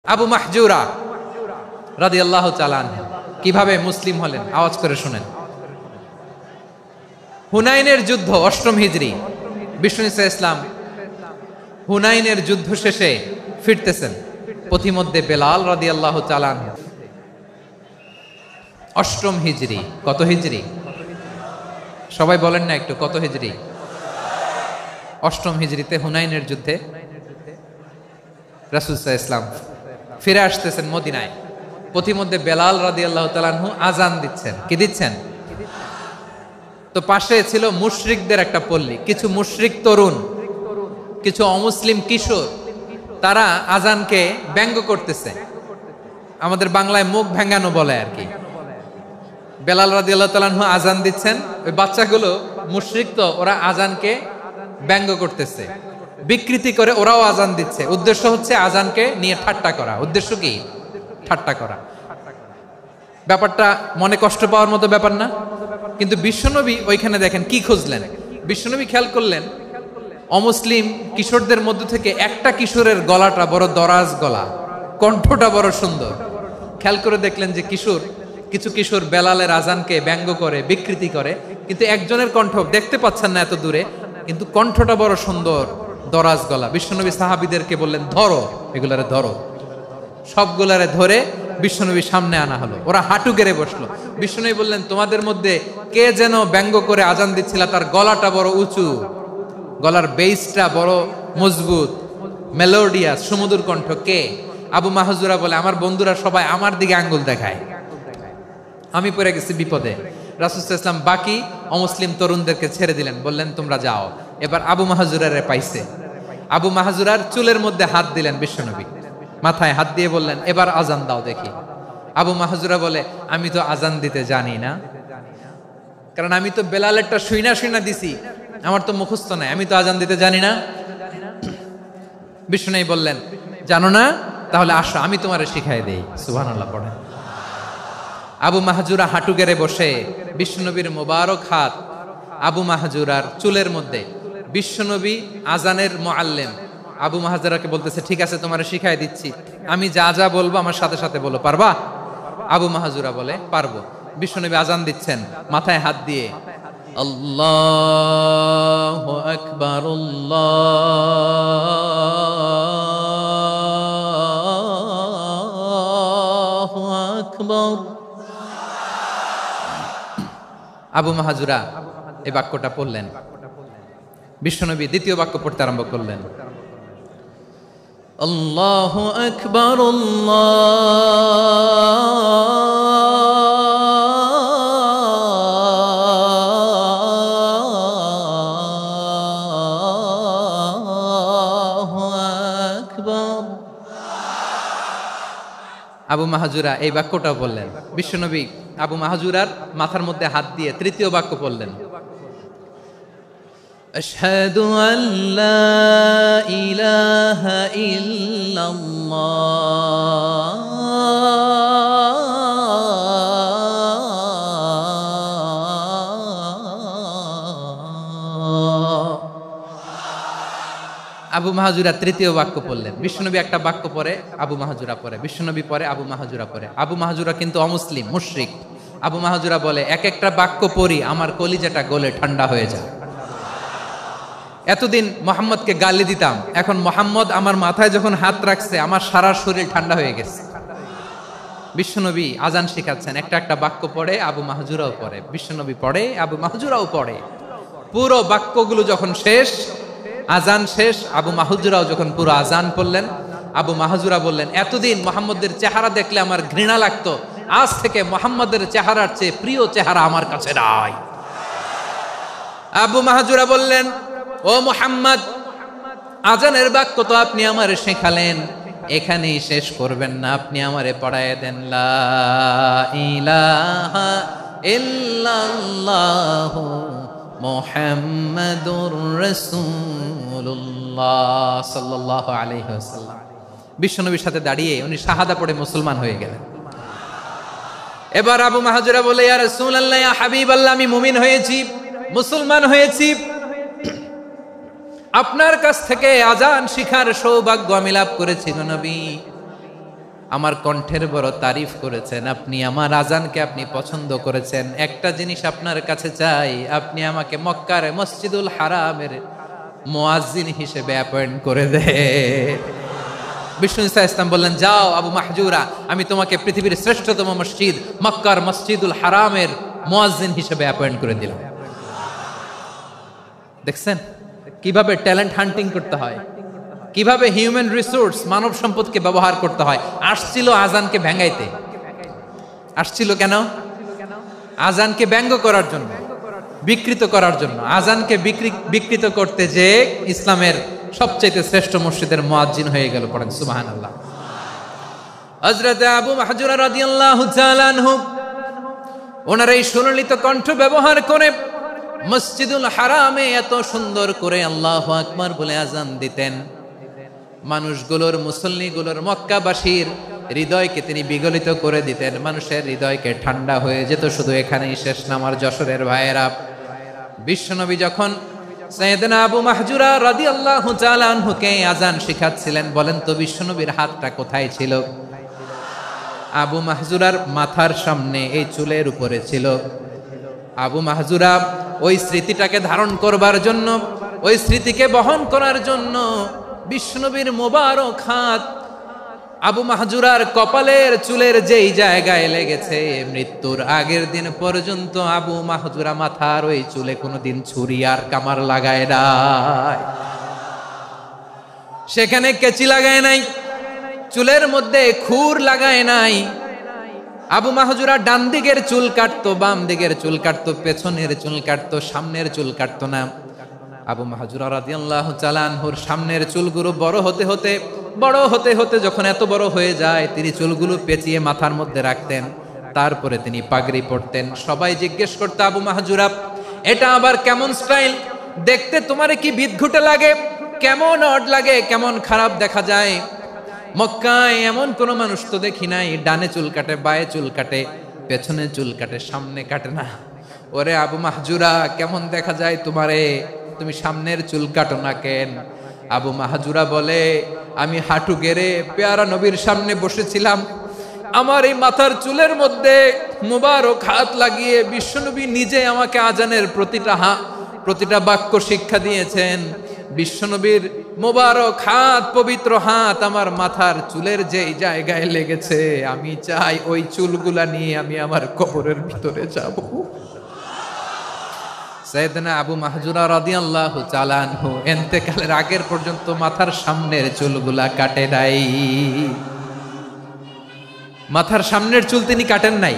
আবু মাহজুরা রাদিয়াল্লাহু তাআলা আনহু কিভাবে মুসলিম হলেন আওয়াজ করে শুনেন। হুনাইনের যুদ্ধ ৮ম হিজরি, বিষ্ণু ঈসা ইসলাম হুনাইনের যুদ্ধ শেষে ফিরতেছেন, পথিমধ্যে বেলাল রাদিয়াল্লাহু তাআলা আনহু। ৮ম হিজরি, কত হিজরি সবাই বলেন না একটু, কত হিজরি? ৮ম হিজরিতে হুনাইনের যুদ্ধে রাসূল সাল্লাল্লাহু আলাইহি ওয়াসাল্লাম ফিরে আসতেছেন মদিনায়। পথিমধ্যে বেলাল রাদিয়াল্লাহু তাআলা আনহু আজান দিচ্ছেন। কি দিচ্ছেন? তো পাশে ছিল মুশরিকদের একটা পল্লী, কিছু মুশরিক তরুণ, কিছু অমুসলিম কিশোর, তারা আজানকে ব্যঙ্গ করতেছে, আমাদের বাংলায় মুখ ভেঙ্গানো বলে আর কি। বেলাল রাদিয়াল্লাহু তাআলা আনহু আজান দিচ্ছেন, ওই বাচ্চাগুলো মুশরিক, তো ওরা আজানকে ব্যঙ্গ করতেছে, বিকৃতি করে ওরাও আজান দিচ্ছে। উদ্দেশ্য হচ্ছে আজানকে নিয়ে ঠাট্টা করা। উদ্দেশ্য কি? ঠাট্টা করা। ব্যাপারটা মনে কষ্ট পাওয়ার মতো ব্যাপার না? কিন্তু বিশ্বনবী ওইখানে দেখেন কি খুঁজলেন। বিশ্বনবী খেয়াল করলেন অমুসলিম কিশোরদের মধ্য থেকে একটা কিশোরের গলাটা বড় দরাজ গলা, কণ্ঠটা বড় সুন্দর। খেয়াল করে দেখলেন যে কিছু কিশোর বেলালের আজানকে ব্যঙ্গ করে, বিকৃতি করে, কিন্তু একজনের কণ্ঠ দেখতে পাচ্ছেন না এত দূরে, কিন্তু কণ্ঠটা বড় সুন্দর, দরাজ গলা। বিশ্বনবী সাহাবীদেরকে বললেন, ধরো এগুলারে, ধরো। সবগুলারে ধরে বিশ্বনবীর সামনে আনা হলো। ওরা হাঁটু গেড়ে বসলো। বিশ্বনবী বললেন, তোমাদের মধ্যে কে যেন ব্যঙ্গ করে আজান দিচ্ছিল, তার গলাটা বড় উঁচু, গলার বেসটা বড় মজবুত, মেলোডিয়াস, সুমধুর কণ্ঠ। কে? আবু মাহজুরা বলে, আমার বন্ধুরা সবাই আমার দিকে আঙ্গুল দেখায়, আমি পড়ে গেছি বিপদে। রাসূল সাল্লাল্লাহু আলাইহি ওয়াসাল্লাম বাকি অমুসলিম তরুণদেরকে ছেড়ে দিলেন, বললেন তোমরা যাও। এবার আবু মাহজুরারে পাইছে। আবু মাহজুরার চুলের মধ্যে হাত দিলেন বিশ্বনবী, মাথায় হাত দিয়ে বললেন, এবার আজান দাও দেখি। আবু মাহজুরা বলে, আমি তো আজান দিতে জানি না, কারণ আমি তো বেলালেরটা শুইনা দিছি, আমার তো মুখস্থ নাই, আমি তো আজান দিতে জানি না। বিশ্বনবী বললেন, জানো না? তাহলে আসো, আমি তোমারে শিখাই দেই। সুবহানাল্লাহ পড়েন। আবু মাহজুরা হাঁটু গেড়ে বসে, বিশ্বনবীর মোবারক হাত আবু মাহজুরার চুলের মধ্যে। বিশ্বনবী আজানের মুআল্লিম আবু মাহজুরাকে বলতেছে, ঠিক আছে তোমারে শিখাই দিচ্ছি, আমি যা যা বলবো আমার সাথে সাথে বলো, পারবা? আবু মাহজুরা বলে, পারবো। বিশ্বনবী আজান দিচ্ছেন মাথায় হাত দিয়ে, আল্লাহু আকবার, আল্লাহু আকবার। আবু মাহজুরা এই বাক্যটা পড়লেন। বিশ্বনবী দ্বিতীয় বাক্য পড়তে আরম্ভ করলেন, আল্লাহু আকবার, আল্লাহু আকবার। আবু মাহজুরা এই বাক্যটা বললেন। বিশ্বনবী আবু মাহজুরার মাথার মধ্যে হাত দিয়ে তৃতীয় বাক্য পড়লেন, আশহাদু আল্লা ইলাহা ইল্লাল্লাহ, আবু মাহজুরা তৃতীয় বাক্য পড়লেন। বিশ্বনবী একটা বাক্য পরে আবু মাহজুরা পরে, বিশ্বনবী পরে আবু মাহজুরা পরে। আবু মাহজুরা কিন্তু অমুসলিম, মুশরিক। আবু মাহজুরা বলে, এক একটা বাক্য পড়ি আমার কলিজাটা গলে ঠান্ডা হয়ে যায়। এতদিন মোহাম্মদকে গালি দিতাম, এখন মোহাম্মদ আমার মাথায় যখন হাত রাখছে আমার সারা শরীর ঠান্ডা হয়ে গেছে। বিশ্বনবী আজান শিখাচ্ছেন, একটা একটা বাক্য পড়ে আবু মাহজুরাও পড়ে, বিশ্বনবী পড়ে, আবু মাহজুরাও পড়ে। পুরো বাক্যগুলো যখন শেষ, আজান শেষ, আবু মাহজুরাও যখন পুরো আজান পড়লেন, আবু মাহজুরা বললেন, এতদিন মোহাম্মদের চেহারা দেখলে আমার ঘৃণা লাগতো, আজ থেকে মোহাম্মদের চেহারার চেয়ে প্রিয় চেহারা আমার কাছে নাই। আবু মাহজুরা বললেন, ও মুহাম্মদ, আজানের বাক্য তো আপনি আমারে শেখালেন, এখানেই শেষ করবেন না, আপনি আমারে পড়ায় দেন, লা ইলাহা ইল্লাল্লাহু মুহাম্মাদুর রাসূলুল্লাহ সাল্লাল্লাহু আলাইহি ওয়াসাল্লাম। বিশ্বনবীর সাথে দাঁড়িয়ে উনি শাহাদা পড়ে মুসলমান হয়ে গেলেন। এবার আবু মাহজুরা বলে, ইয়া রাসূলুল্লাহ, ইয়া হাবিবাল্লাহ, আমি মুমিন হয়েছি, মুসলমান হয়েছি, আপনার কাছ থেকে আজান শিখার সৌভাগ্য আমি লাভ করেছি গো নবী। আমার কণ্ঠের বড় তারিফ করেছেন, আপনি আমার আজানকে আপনি পছন্দ করেছেন। একটা জিনিস আপনার কাছে চাই, আপনি আমাকে মক্কার মসজিদুল হারামের মুয়াজ্জিন হিসেবে অ্যাপয়েন্ট করে দেন। বিষ্ণু ঈসা ইসলাম বললেন, যাও আবু মাহজুরা, আমি তোমাকে পৃথিবীর শ্রেষ্ঠতম মসজিদ মক্কার মসজিদুল হারামের মুয়াজ্জিন হিসেবে অ্যাপয়েন্ট করে দিলাম। দেখছেন কিভাবে ট্যালেন্ট হান্টিং করতে হয়, কিভাবে হিউম্যান রিসোর্স মানব সম্পদকে ব্যবহার করতে হয়। আসছিল আজানকে ভেঙাইতে, আসছিল কেন? আজানকে ব্যঙ্গ করার জন্য, বিকৃত করার জন্য। আজানকে বিকৃত করতে যে ইসলামের সবচেয়ে শ্রেষ্ঠ মসজিদের মুয়াজ্জিন হয়ে গেল। পড়েন সুবহানাল্লাহ। হযরত আবু মাহজুরা রাদিয়াল্লাহু তাআলা আনহু ওনার এই সুললিত কণ্ঠ ব্যবহার করে মসজিদুল হারামে এত সুন্দর করে আল্লাহু আকবার বলে আজান দিতেন, মানুষগুলোর, মুসল্লিগুলোর, মক্কাবাসীর হৃদয়কে তিনি বিগলিত করে দিতেন। মানুষের হৃদয়কে ঠান্ডা হয়ে যেত। শুধু এখানেই শেষ না আমার যশোরের ভাইয়েরা, বিশ্বনবী যখন সাইয়েদনা আবু মাহজুরা রাদিয়াল্লাহু তাআলা আনহুকে আজান শিখাচ্ছিলেন, বলেন তো বিশ্বনবীর হাতটা কোথায় ছিল? আবু মাহজুরার মাথার সামনে, এই চুলের উপরে ছিল। আবু মাহজুরা ওই স্মৃতিটাকে ধারণ করবার জন্য, ওই স্মৃতিকে বহন করার জন্য বিশ্বনবীর মোবারক হাত আবু মাহজুরার কপালের চুলের যেই জায়গায় লেগেছে, মৃত্যুর আগের দিন পর্যন্ত আবু মাহজুরা মাথার ওই চুলে কোনোদিন ছুরি আর কামার লাগায় নাই, সেখানে কেচি লাগায় নাই, চুলের মধ্যে খুর লাগায় নাই। আবু মাহজুরা ডান দিকের চুল কাটতো, বাম দিকের চুল কাটতো, পেছনের চুল কাটতো, সামনের চুল কাটতো না। আবু মাহজুরা রাদিয়াল্লাহু তাআলা আনহুর সামনের চুলগুলো বড় হতে হতে যখন এত বড় হয়ে যায়, তিনি চুলগুলো পেঁচিয়ে মাথার মধ্যে রাখতেন, তারপরে তিনি পাগড়ি পরতেন। সবাই জিজ্ঞেস করতো, আবু মাহজুরা এটা আবার কেমন স্টাইল? দেখতে তোমারে কি বিদঘুটে লাগে, কেমন অড লাগে, কেমন খারাপ দেখা যায়। মক্কায় এমন কোন মানুষ তো দেখি নাই, ডানে চুল কাটে, বায়ে চুল কাটে, পেছনে চুল কাটে, সামনে কাটে না। ওরে আবু মাহজুরা কেমন দেখা যায় তোমারে, তুমি সামনের চুল কাটো না কেন? আবু মাহজুরা বলে, আমি হাঁটু গেড়ে পেয়ারা নবীর সামনে বসেছিলাম, আমার এই মাথার চুলের মধ্যে মুবারক হাত লাগিয়ে বিশ্বনবী নিজে আমাকে আজানের প্রতিটা বাক্য শিক্ষা দিয়েছেন। বিশ্বনবীর মোবারক হাত, পবিত্র হাত আমার মাথার চুলের যেই জায়গায় লেগেছে, আমি চাই ওই চুলগুলা নিয়ে আমি আমার কবরের ভিতরে যাব। সাইয়েদনা আবু মাহজুরা রাদিয়াল্লাহু তাআলা আনহু ইন্তেকালের আগের পর্যন্ত মাথার সামনের চুলগুলা কাটে নাই। মাথার সামনের চুল তিনি কাটেন নাই।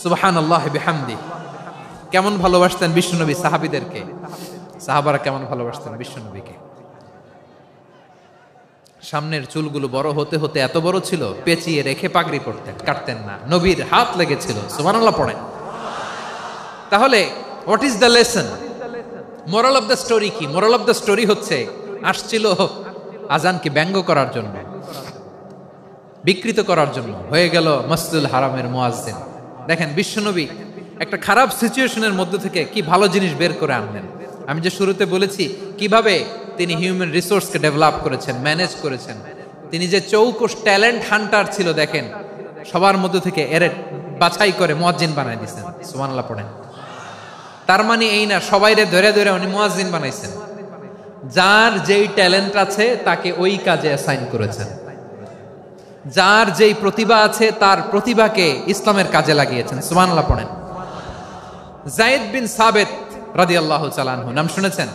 সুবহানাল্লাহ বিহামদি। কেমন ভালোবাসতেন বিশ্বনবী সাহাবীদেরকে, সাহাবারা কেমন ভালোবাসতেন বিশ্বনবীকে। সামনের চুলগুলো বড় হতে হতে এত বড় ছিল, পেঁচিয়ে রেখে পাগড়ি পরতেন, কাটতেন না। নবীর হাত লেগেছিল। সুবহানাল্লাহ পড়েন। তাহলে what is the lesson, moral of the story কি? মোরাল অফ দ্য স্টোরি হচ্ছে, আসছিল আজানকে ব্যঙ্গ করার জন্য, বিকৃত করার জন্য, হয়ে গেল মসজিদুল হারামের মুয়াজ্জিন। দেখেন বিশ্বনবী একটা খারাপ সিচুয়েশনের মধ্যে থেকে কি ভালো জিনিস বের করে আনলেন। আমি যে শুরুতে বলেছি কিভাবে তিনি হিউম্যান রিসোর্সকে ডেভেলপ করেছেন, ম্যানেজ করেছেন। তিনি যে চৌকস ট্যালেন্ট হান্টার ছিল, দেখেন সবার মধ্যে থেকে এর বাছাই করে মুয়াজ্জিন বানাই দিয়েছেন। সুবহানাল্লাহ পড়েন। তার মানে এই না সবাইরে ধরে ধরে উনি মুয়াজ্জিন বানাইছেন। যার যেই ট্যালেন্ট আছে তাকে ওই কাজে অ্যাসাইন করেছেন। যার যেই প্রতিভা আছে তার প্রতিভাকে ইসলামের কাজে লাগিয়েছেন। সুবহানাল্লাহ পড়েন। যায়েদ বিন সাবিত রাদিয়াল্লাহু তাআলা আনহু নাম শুনেছেন?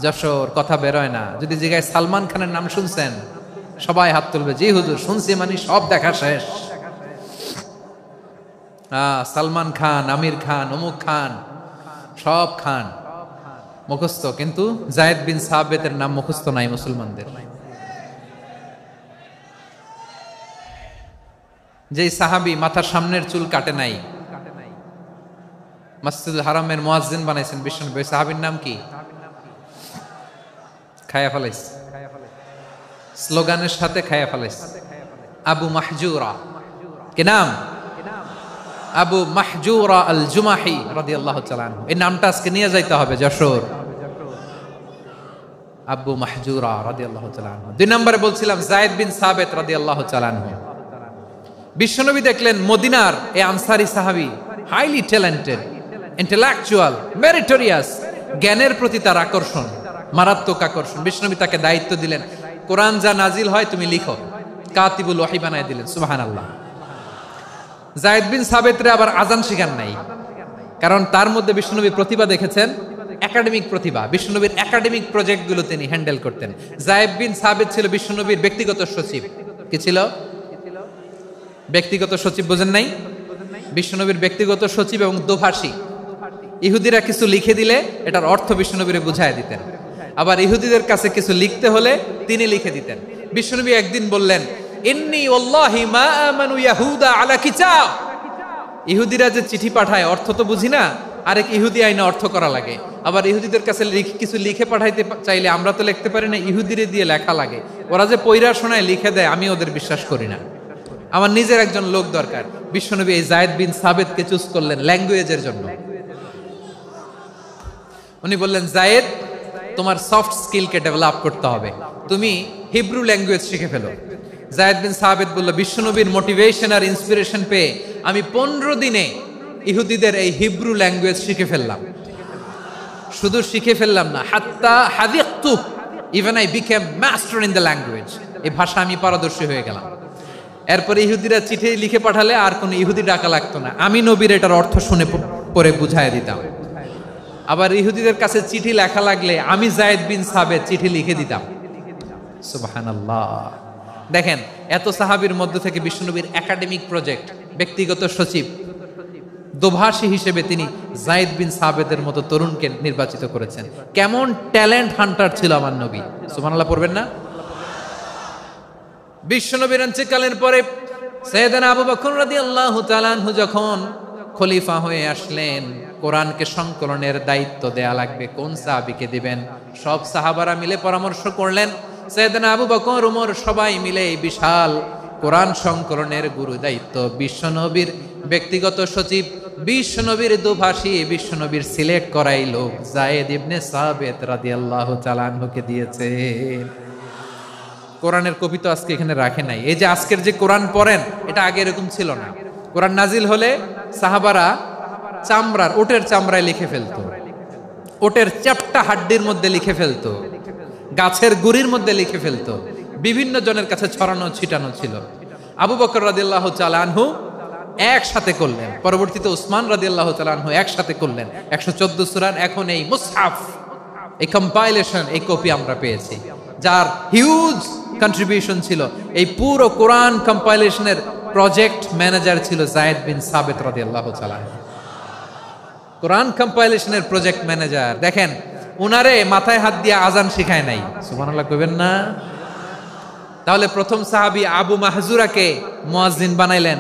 যশোর কথা বেরোয় না। যদি জিজ্ঞাসা সালমান খানের নাম শুনছেন, সবাই হাত তুলবে, জি হুজুর শুনছি, মানে সব দেখা শেষ। সালমান খান, আমির খান, অমুক খান, সব খান মুখস্থ, কিন্তু যায়েদ বিন সাবিতের নাম মুখস্থ নাই মুসলমানদের। যেই সাহাবী মাথার সামনের চুল কাটে নাই, মসজিদুল হারামের মুয়াজ্জিন বানাইছেন বিশ্বনবী, সাহাবীর নাম কি? খায়া ফেলাইস, স্লোগানের সাথে খায়া ফেলাইস। আবু মাহজুরা। কি নাম? আবু মাহজুরা আল জুমাহি রাদিয়াল্লাহু তাআলা আনহু। এই নামটা আজকে নিয়ে যাইতে হবে যশোর। আব্বু মাহজুরা রাদিয়াল্লাহু তাআলা আনহু। 2 নম্বরে বলছিলাম যায়েদ বিন সাবিত রাদিয়াল্লাহু তাআলা আনহু। বিশ্বনবী দেখলেন মদিনার এই আনসারী সাহাবী হাইলি ট্যালেন্টেড, ইন্টেলেকচুয়াল, মেরিটোরিয়াস, জ্ঞানের প্রতি তার আকর্ষণ, মারাত্মক আকর্ষণ। বিশ্বনবী তাকে দায়িত্ব দিলেন, কোরআন যা নাজিল হয় তুমি লিখো, কাতিবুল ওহী বানায় দিলেন। সুবহানাল্লাহ। যায়েদ বিন সাবিতরে আবার আজান শিখান নাই, কারণ তার মধ্যে বিশ্বনবী প্রতিভা দেখেছেন, একাডেমিক প্রতিভা। বিশ্বনবীর একাডেমিক প্রজেক্টগুলো তিনি হ্যান্ডেল করতেন। যায়েদ বিন সাবিত ছিল বিশ্বনবীর ব্যক্তিগত সচিব। কি ছিল? ব্যক্তিগত সচিব। বোঝেন নাই? বিশ্বনবীর ব্যক্তিগত সচিব এবং দোভাষী। ইহুদিরা কিছু লিখে দিলে এটার অর্থ বিশ্বনবীরে বুঝায় দিতেন, আবার ইহুদিদের কাছে কিছু লিখতে হলে তিনি লিখে দিতেন। বিশ্বনবী একদিন বললেন, ইন্নী ওয়াল্লাহি মা আমানু ইয়াহুদা আলা কিতাব। ইহুদিরা যে চিঠি পাঠায় অর্থ তো বুঝি না, আরেক ইহুদি আইনে অর্থ করা লাগে। আবার ইহুদিদের কাছে কিছু লিখে পাঠাইতে চাইলে আমরা তো লিখতে পারি না, ইহুদিরে দিয়ে লেখা লাগে। ওরা যে পয়রা শোনায় লিখে দেয়, আমি ওদের বিশ্বাস করি না। আমার নিজের একজন লোক দরকার। বিশ্বনবী এই যায়েদ বিন সাবিতকে চুজ করলেন ল্যাঙ্গুয়েজের জন্য। উনি বললেন, যায়েদ, তোমার সফট স্কিলকে ডেভেলপ করতে হবে, তুমি হিব্রু ল্যাঙ্গুয়েজ শিখে ফেলো। যায়েদ বিন সাবিত বলল, বিশ্বনবীর মোটিভেশন আর ইন্সপিরেশন পেয়ে আমি 15 দিনে ইহুদিদের এই হিব্রু ল্যাঙ্গুয়েজ শিখে ফেললাম। শুধু শিখে ফেললাম না, হাত্তা হাদিকতু, even I became master in the language. এই ভাষা আমি পারদর্শী হয়ে গেলাম। এরপরে ইহুদিরা চিঠি লিখে পাঠালে আর কোনো ইহুদি ডাকা লাগতো না, আমি নবীর এটার অর্থ শুনে পরে বুঝায় দিতাম। আবার ইহুদিদের কাছে চিঠি লেখা লাগলে আমি যায়েদ বিন সাবিত চিঠি লিখে দিতাম। সুবহানাল্লাহ। দেখেন, এত সাহাবীর মধ্য থেকে বিশ্বনবীর একাডেমিক প্রজেক্ট, ব্যক্তিগত সচিব, দোভাষী হিসেবে তিনি যায়েদ বিন সাবিতের মতো তরুণকে নির্বাচিত করেছেন। কেমন ট্যালেন্ট হান্টার ছিল আমার নবী। সুবহানাল্লাহ পড়বেন না? বিশ্বনবীর ইন্তেকালের পরে সাইয়েদনা আবু বকর রাদিয়াল্লাহু তাআলা আনহু যখন খলিফা হয়ে আসলেন, কোরআনকে সংকলনের দায়িত্ব দেয়া লাগবে, কোন সাহাবীকে দিবেন? সব সাহাবারা মিলে পরামর্শ করলেন। সাইয়েদনা আবু বকর, ওমর সবাই মিলে এই বিশাল কোরআন সংকলনের গুরু দায়িত্ব বিশ্বনবীর ব্যক্তিগত সচিব, বিশ্বনবীর দোভাষী, বিশ্বনবীর সিলেক্ট করাই লোক যায়েদ ইবনে সাবিত রাদিয়াল্লাহু তাআলা আনহুকে দিয়েছে। কোরআনের কপি তো আজকে এখানে রাখে নাই। এই যে আজকের যে কোরআন পড়েন, এটা আগে এরকম ছিল না। কোরআন নাজিল হলে সাহাবারা চামড়ার, ওটের চামড়ায় লিখে ফেলতো, ওটের চ্যাপ্টা হাড্ডির মধ্যে লিখে ফেলতো, গাছের গুড়ির মধ্যে লিখে ফেলতো। বিভিন্ন জনের কাছে ছড়ানো ছিটানো ছিল। আবু বকর রাদিয়াল্লাহু তাআলা আনহু একসাথে করলেন, পরবর্তীতে উসমান রাদিয়াল্লাহু তাআলা আনহু একসাথে করলেন 114 সূরার। এখন এই মুসহাফ, এই কম্পাইলেশন, এই কপি আমরা পেয়েছি, যার হিউজ কন্ট্রিবিউশন ছিল। এই পুরো কোরআন কম্পাইলেশনের প্রজেক্ট ম্যানেজার ছিল যায়েদ বিন সাবিত রাদিয়াল্লাহু তাআলা। কোরআন কম্পাইলেশনের প্রজেক্ট ম্যানেজার। দেখেন, উনারে মাথায় হাত দিয়ে আজান শিখায় নাই। সুবহানাল্লাহ কইবেন না? তাহলে প্রথম সাহাবী আবু মাহজুরাকে মুয়াজ্জিন বানাইলেন,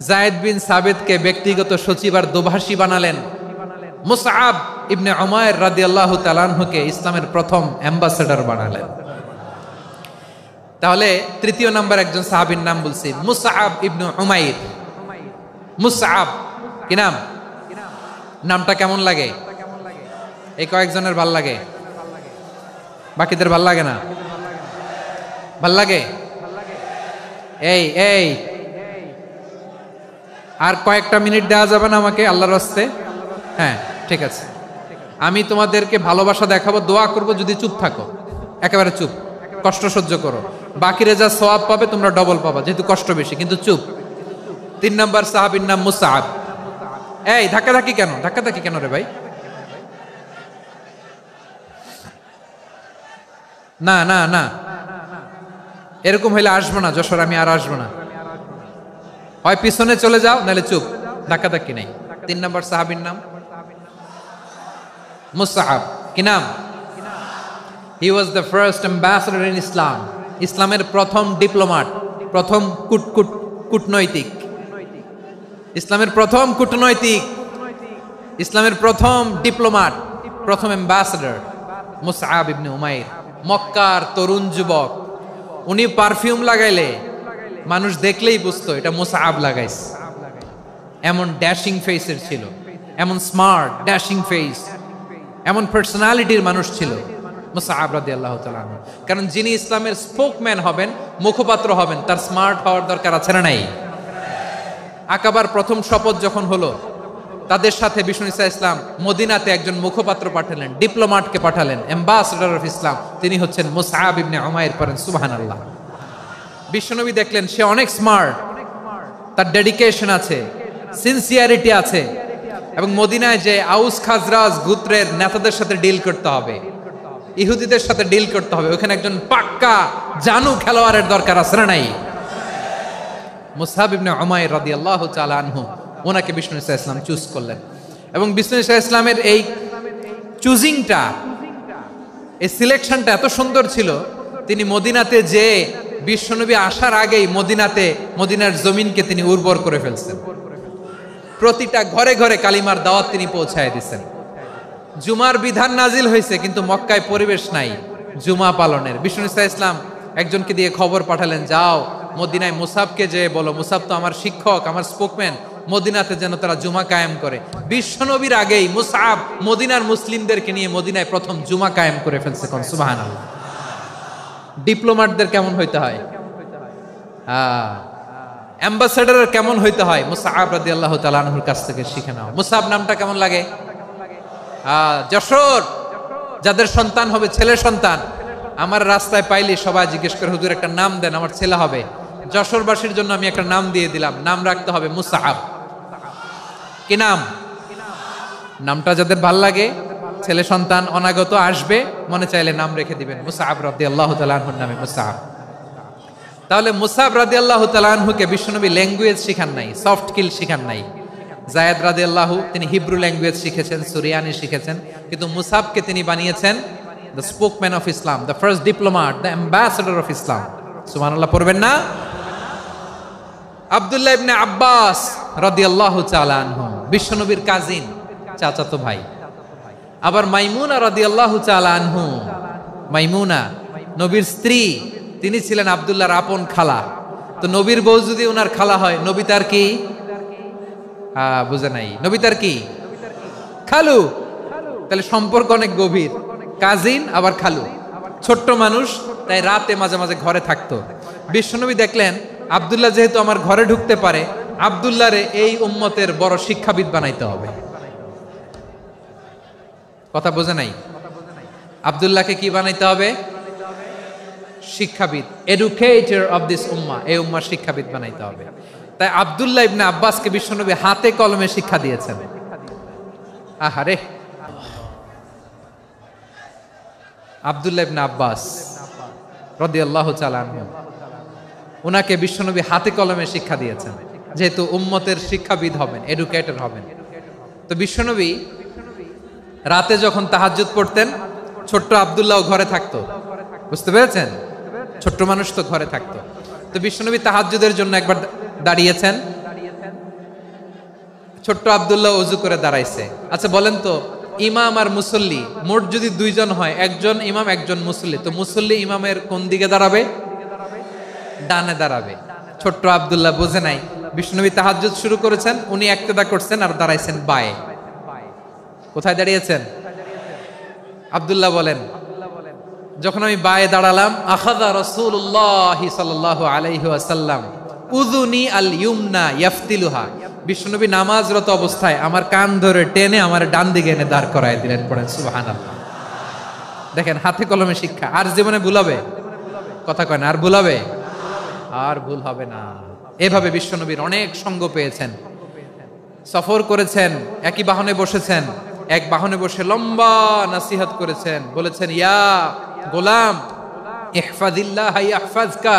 যায়েদ বিন সাবিতকে ব্যক্তিগত সচিব আর দোভাষী বানালেন, মুসআব ইবনে উমাইর রাদিয়াল্লাহু তাআলা আনহুকে ইসলামের প্রথম অ্যাম্বাসেডর বানালেন। তাহলে তৃতীয় নাম্বার একজন সাহাবীর নাম বলছি, মুসআব ইবনে উমাইর। মুসআব কি নাম? নামটা কেমন লাগে? এই কয়েকজনের ভাল লাগে, বাকিদের ভাল লাগে না? ভাল লাগে? এই এই আর কয়েকটা মিনিট দেওয়া যাবে না আমাকে আল্লাহর রাস্তে? হ্যাঁ, ঠিক আছে। আমি তোমাদেরকে ভালোবাসা দেখাবো, দোয়া করব, যদি চুপ থাকো, একেবারে চুপ, কষ্ট সহ্য করো। বাকিরা যা সওয়াব পাবে তোমরা ডবল পাবা, যেহেতু কষ্ট বেশি, কিন্তু চুপ। 3 নম্বর সাহাবীর নাম মুসআব। এই ধাক্কাধাক্কি কেন? ধাক্কাধাক্কি কেন রে ভাই? না না না, এরকম হইলে আসবো না যশোর, আমি আর আসবো না। হয় পিছনে চলে যাও, নাহলে চুপ, ধাক্কাধাক্কি নেই। 3 নম্বর সাহাবীর নাম মুসআব। কি নাম? He was the first ambassador in Islam. ইসলামের প্রথম ডিপ্লোমাট, প্রথম কূটনৈতিক, ইসলামের প্রথম কূটনৈতিক, ইসলামের প্রথম ডিপ্লোমাট, প্রথম অ্যাম্বাসেডর মুসআব ইবনে উমাইর। মক্কার তরুণ যুবক, উনি পারফিউম লাগাইলে মানুষ দেখলেই বুঝতো এটা মুসআব লাগাইছে। এমন ড্যাশিং ফেসের ছিল, এমন স্মার্ট ড্যাশিং ফেস, এমন পার্সোনালিটির মানুষ ছিল। মুসআব রাদিয়াল্লাহু তাআলা আনহু। কারণ যিনি ইসলামের স্পোকম্যান হবেন, মুখপাত্র হবেন, তার স্মার্ট হওয়ার দরকার আছে না নাই? আকাবার প্রথম শপথ যখন হলো, তাদের সাথে বিষ্ণু ঈসা ইসলাম মদিনাতে একজন মুখপাত্র পাঠালেন, ডিপ্লোম্যাটকে পাঠালেন, অ্যাম্বাসেডর অফ ইসলাম। তিনি হচ্ছেন মুসআব ইবনে উমাইর। পড়েন সুবহানাল্লাহ। বিশ্বনবী দেখলেন সে অনেক স্মার্ট, তার ডেডিকেশন আছে, সিনসিয়ারিটি আছে, এবং মদিনায় যে আউস খাজরাজ গোত্রের নেতাদের সাথে ডিল করতে হবে, ইহুদিদের সাথে ডিল করতে হবে, ওখানে একজন পাক্কা জানু খেলোয়াড়ের দরকার আছে না নাই? মুসআব ইবনে উমাইর রাদিয়াল্লাহু তাআলা আনহু, ওনাকে বিষ্ণু ঈসা ইসলাম চুজ করলেন। এবং বিষ্ণু ঈসা ইসলামের এই চুজিংটা, এই সিলেকশনটা এত সুন্দর ছিল, তিনি মদিনাতে যে বিশ্বনবী আসার আগেই মদিনার জমিনকে তিনি উর্বর করে ফেলছেন। প্রতিটা ঘরে ঘরে কালিমার দাওয়াত তিনি পৌঁছায় দিচ্ছেন। জুমার বিধান নাজিল হয়েছে, কিন্তু মক্কায় পরিবেশ নাই জুমা পালনের। বিষ্ণু ঈসা ইসলাম একজনকে দিয়ে খবর পাঠালেন, যাও মদিনায় মুসাবকে যে বলো, মুসাব তো আমার শিক্ষক, আমার স্পোকম্যান, মদিনাতে যেন তারা জুমা কায়েম করে। বিশ্বনবীর আগেই মুসআব মদিনার মুসলিমদেরকে নিয়ে মদিনায় প্রথম জুমা কায়েম করে ফেলছে। কোন সুবহানাল্লাহ। ডিপ্লোম্যাটদের কেমন হইতে হয়, অ্যাম্বাসেডারের কেমন হইতে হয়, মুসআব রাদিয়াল্লাহু তাআলা আনহুর কাছ থেকে শিখে নাও। মুসআব নামটা কেমন লাগে? যশোর যাদের সন্তান হবে, ছেলে সন্তান, আমার রাস্তায় পাইলে সবাই জিজ্ঞেস করে, হুজুর একটা নাম দেন, আমার ছেলে হবে। যশোরবাসীর জন্য আমি একটা নাম দিয়ে দিলাম, নাম রাখতে হবে মুসআব। কি নাম? নামটা যাদের ভাল লাগে, ছেলে সন্তান অনাগত আসবে, মনে চাইলে নাম রেখে দিবেন মুসআব রাদিয়াল্লাহু তাআলা আনহুর নামে মুসআব। তাহলে মুসআব রাদিয়াল্লাহু তাআলা আনহুকে বিশ্বনবী ল্যাঙ্গুয়েজ শিখান নাই, সফট স্কিল শিখান নাই। যায়েদ রাদিয়াল্লাহু তিনি হিব্রু ল্যাঙ্গুয়েজ শিখেছেন, সুরিয়ানি শিখেছেন, কিন্তু মুসআবকে তিনি বানিয়েছেন the spokesman of Islam, the first diplomat, the ambassador of Islam. সুবহানাল্লাহ পড়বেন না? আব্দুল্লাহ ইবনে আব্বাস রাদিয়াল্লাহু তাআলা আনহু বিশ্বনবীর কাজিন, চাচাতো ভাই। আবার মাইমুনা রাদিয়াল্লাহু তাআলা আনহু, মাইমুনা নবীর স্ত্রী, তিনি ছিলেন আব্দুল্লাহর আপন খালা। তো নবীর বউ যদি ওনার খালা হয়, নবী তার কি? বুঝে নাই, নবী তার কি? খালু। তাহলে সম্পর্ক অনেক গভীর, কাজিন আবার খালু। ছোট্ট মানুষ, তাই রাতে মাঝে মাঝে ঘরে থাকতো। বিশ্বনবী দেখলেন আব্দুল্লাহ যেহেতু আমার ঘরে ঢুকতে পারে, আব্দুল্লাহরে এই উম্মতের বড় শিক্ষাবিদ বানাইতে হবে। কথা বোঝে নাই? আব্দুল্লাহকে কি বানাইতে হবে? শিক্ষাবিদ, এডুকেটর অফ দিস উম্মাহ, এই উম্মার শিক্ষাবিদ বানাইতে হবে। তাই আব্দুল্লাহ ইবনে আব্বাসকে বিশ্বনবী হাতে কলমে শিক্ষা দিয়েছেন। আহারে, আব্দুল্লাহ ইবনে আব্বাস রাদিয়াল্লাহু তাআলা আনহু, উনাকে বিশ্বনবী হাতে কলমে শিক্ষা দিয়েছেন, যেহেতু উম্মতের শিক্ষাবিদ হবেন, এডুকেটর হবেন। তো বিশ্বনবী রাতে যখন তাহাজ্জুদ পড়তেন, ছোট্ট আব্দুল্লাহ ঘরে থাকতো। বুঝতে পেরেছেন? ছোট্ট মানুষ তো ঘরে থাকতো। তো বিশ্বনবী তাহাজ্জুদের জন্য একবার দাঁড়িয়েছেন, ছোট্ট আব্দুল্লাহ ওযু করে দাঁড়াইছে। আচ্ছা বলেন তো, ইমাম আর মুসল্লি মোট যদি দুইজন হয়, একজন ইমাম একজন মুসল্লি, তো মুসল্লি ইমামের কোন দিকে দাঁড়াবে? ডানে দাঁড়াবে। ছোট্ট আব্দুল্লাহ বোঝে নাই, বিশ্বনবী তাহাজ্জুদ শুরু করেছেন, উনি ইক্তেদা করছেন আর দাঁড়াইছেন বায়ে। কোথায় দাঁড়িয়েছেন? আব্দুল্লাহ বলেন, যখন আমি বায়ে দাঁড়ালাম, আখাযা রাসূলুল্লাহ সাল্লাল্লাহু আলাইহি ওয়াসাল্লাম উযুনি আল ইউমনা ইয়াফতিলুহা, বিশ্বনবী নামাজরত অবস্থায় আমার কান ধরে টেনে আমার ডান দিকে এনে দাঁড় করায় দিলেন। পড়েন সুবহানাল্লাহ। দেখেন, হাতে কলমে শিক্ষা। আর জীবনে ভুল হবে? কথা কয় না, আর ভুল হবে? আর ভুল হবে না। এভাবে বিশ্বনবীর অনেক সঙ্গ পেয়েছেন, সফর করেছেন, একই বাহনে বসেছেন, এক বাহনে বসে লম্বা নাসিহত করেছেন, বলেছেন, ইয়া গোলাম ইহফাজিল্লাহ ইয়াহফাজকা,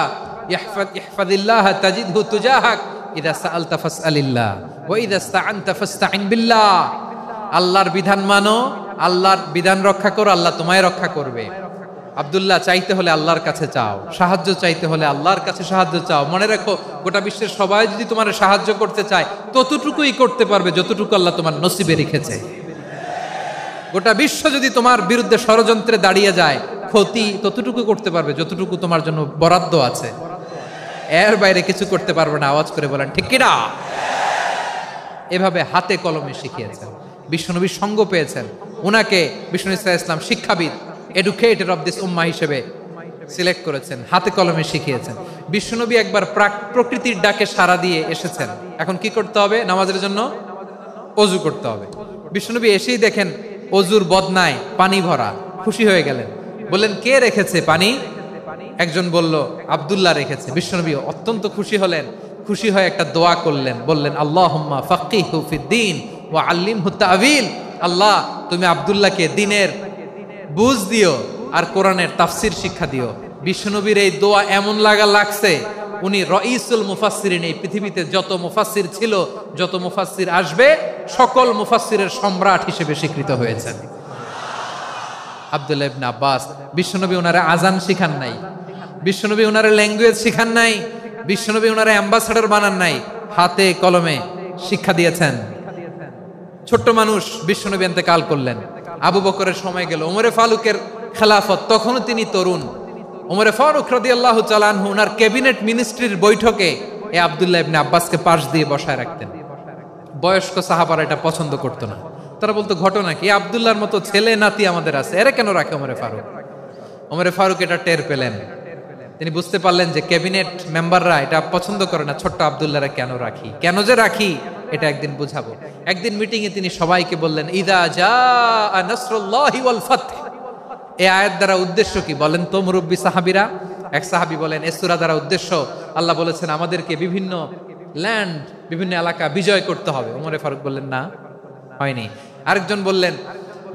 ইহফাজিল্লাহ তাজিদহু তুজাহাক, ইযা সাআলতা ফাসআলিল্লাহ ওয়া ইযা ইসতাআনতা ফাসতাইন বিল্লাহ। আল্লাহর বিধান মানো, আল্লাহর বিধান রক্ষা করো, আল্লাহ তোমায় রক্ষা করবে। আব্দুল্লাহ, চাইতে হলে আল্লাহর কাছে চাও, সাহায্য চাইতে হলে আল্লাহর কাছে সাহায্য চাও। মনে রাখো, গোটা বিশ্বের সবাই যদি তোমার সাহায্য করতে চায়, ততটুকুই করতে পারবে যতটুকু আল্লাহ তোমার নসিবে রেখেছে। গোটা বিশ্ব যদি তোমার বিরুদ্ধে ষড়যন্ত্রে দাঁড়িয়ে যায়, ক্ষতি ততটুকু করতে পারবে যতটুকু তোমার জন্য বরাদ্দ আছে, এর বাইরে কিছু করতে পারবে না। আওয়াজ করে বলেন ঠিক কিনা? এভাবে হাতে কলমে শিখিয়েছেন, বিশ্বনবীর সঙ্গ পেয়েছেন। উনাকে বিষ্ণু ইসা ইসলাম শিক্ষাবিদ, এডুকেটর অফ দিস উম্মাহ হিসেবে সিলেক্ট করেছেন, হাতে কলমে শিখিয়েছেন। বিশ্বনবী একবার প্রকৃতির ডাকে সাড়া দিয়ে এসেছেন। এখন কি করতে হবে? নামাজের জন্য অজু করতে হবে। বিশ্বনবী এসেই দেখেন অজুর বদনায় পানি ভরা, খুশি হয়ে গেলেন, বললেন কে রেখেছে পানি? একজন বলল আব্দুল্লাহ রেখেছে। বিশ্বনবী অত্যন্ত খুশি হলেন, খুশি হয়ে একটা দোয়া করলেন, বললেন আল্লাহুম্মা ফাক্কিহু ফিদ্দীন ওয়া আল্লিমহু তা'ওয়ীল। আল্লাহ তুমি আব্দুল্লাহকে দ্বীনের বুঝ দিও আর কোরআনের তাফসীর শিক্ষা দিও। বিশ্বনবীর এই দোয়া এমন লাগছে, উনি রাইসুল মুফাসসিরিন, এই পৃথিবীতে যত মুফাসসির ছিল, যত মুফাসসির আসবে, সকল মুফাসসিরের সম্রাট হিসেবে স্বীকৃত হয়েছেন আব্দুল্লাহ ইবনে আব্বাস। বিশ্বনবী ওনারে আজান শিখান নাই, বিশ্বনবী ওনারে ল্যাঙ্গুয়েজ শিখান নাই, বিশ্বনবী ওনারে অ্যাম্বাসাডর বানান নাই, হাতে কলমে শিক্ষা দিয়েছেন। ছোট্ট মানুষ, বিশ্বনবী ইন্তেকাল করলেন। আবু বকরের সময় গেল, ওমরে ফারুকের খেলাফত, তখনও তিনি তরুণ। ওমরে ফারুক রাদিয়াল্লাহু তাআলা আনহু ওনার ক্যাবিনেট মিনিস্ট্রির বৈঠকে এই আব্দুল্লাহ ইবনে আব্বাসকে পাশ দিয়ে বসায় রাখতেন। বয়স্ক সাহাবারা এটা পছন্দ করতো না। তারা বলতো ঘটনা কি, আব্দুল্লাহর মতো ছেলে নাতি আমাদের আছে, এরা কেন রাখে ওমরে ফারুক? ওমরে ফারুক এটা টের পেলেন, তিনি বুঝতে পারলেন যে ক্যাবিনেট মেম্বাররা এটা পছন্দ করে না, ছোট্ট আব্দুল্লাহরা কেন রাখি, কেন যে রাখি এটা একদিন বুঝাবো। একদিন মিটিং এ তিনি সবাইকে বললেন ইদা জাআ নাসরুল্লাহি ওয়াল ফাতহ। এই আয়াত দ্বারা উদ্দেশ্য কি বলেন তো মুরব্বী সাহাবীরা? এক সাহাবী বলেন এই সূরা দ্বারা উদ্দেশ্য, আল্লাহ বলেছেন আমাদেরকে বিভিন্ন ল্যান্ড, বিভিন্ন এলাকা বিজয় করতে হবে। ওমরে ফারুক বললেন না, হয়নি। আরেকজন বললেন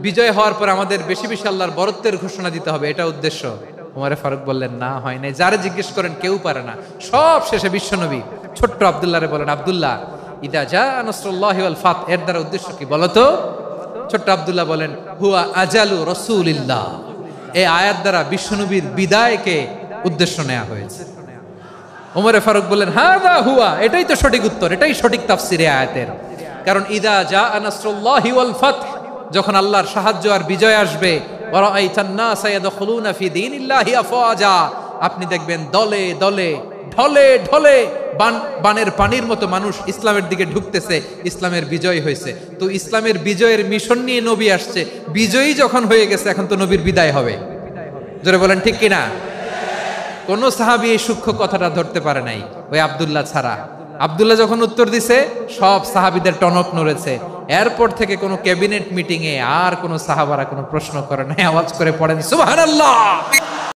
বিজয় হওয়ার পর আমাদের বেশি বেশি আল্লাহর বরত্বের ঘোষণা দিতে হবে, এটা উদ্দেশ্য। ওমরে ফারুক বললেন না, হয় নাই। যারে জিজ্ঞেস করেন কেউ পারে না। সব শেষে বিশ্বনবী ছোট্ট আব্দুল্লাহরে বলেন আব্দুল্লাহ ইদা জাআ নাসরুল্লাহি ওয়াল ফাতহ এর দ্বারা উদ্দেশ্য কি বলো তো? ছোট্ট আব্দুল্লাহ বলেন হুয়া আজালু রাসূলিল্লাহ। এই আয়াত দ্বারা বিশ্বনবীর বিদায়কে উদ্দেশ্য নেওয়া হয়েছে। ওমরে ফারুক বললেন হাযা হুয়া, এটাই তো সঠিক উত্তর, এটাই সঠিক তাফসীর এই আয়াতের। কারণ ইদা জাআ নাসরুল্লাহি ওয়াল ফাতহ, যখন আল্লাহর সাহায্য আর বিজয় আসবে, ওয়া রাআইতান নাসা ইয়াদখুলুনা ফি দীনিল্লাহি আফওয়াজা, আপনি দেখবেন দলে দলে ঢলে ঢলে বানের পানির মতো মানুষ ইসলামের দিকে ঢুকতেছে, ইসলামের বিজয় হয়েছে। তো ইসলামের বিজয়ের মিশন নিয়ে নবী আসছে, বিজয়ী যখন হয়ে গেছে এখন তো নবীর বিদায় হবে। জোরে বলেন ঠিক কিনা? কোন সাহাবী এই সূক্ষ্ম কথাটা ধরতে পারে নাই, ওই আব্দুল্লাহ ছাড়া। আব্দুল্লাহ যখন উত্তর দিছে সব সাহাবীদের টনক নড়েছে। এরপর থেকে কোনো ক্যাবিনেট মিটিং এ আর কোনো সাহাবারা কোনো প্রশ্ন করে নাই, আওয়াজ করে পড়েন সুবহানাল্লাহ।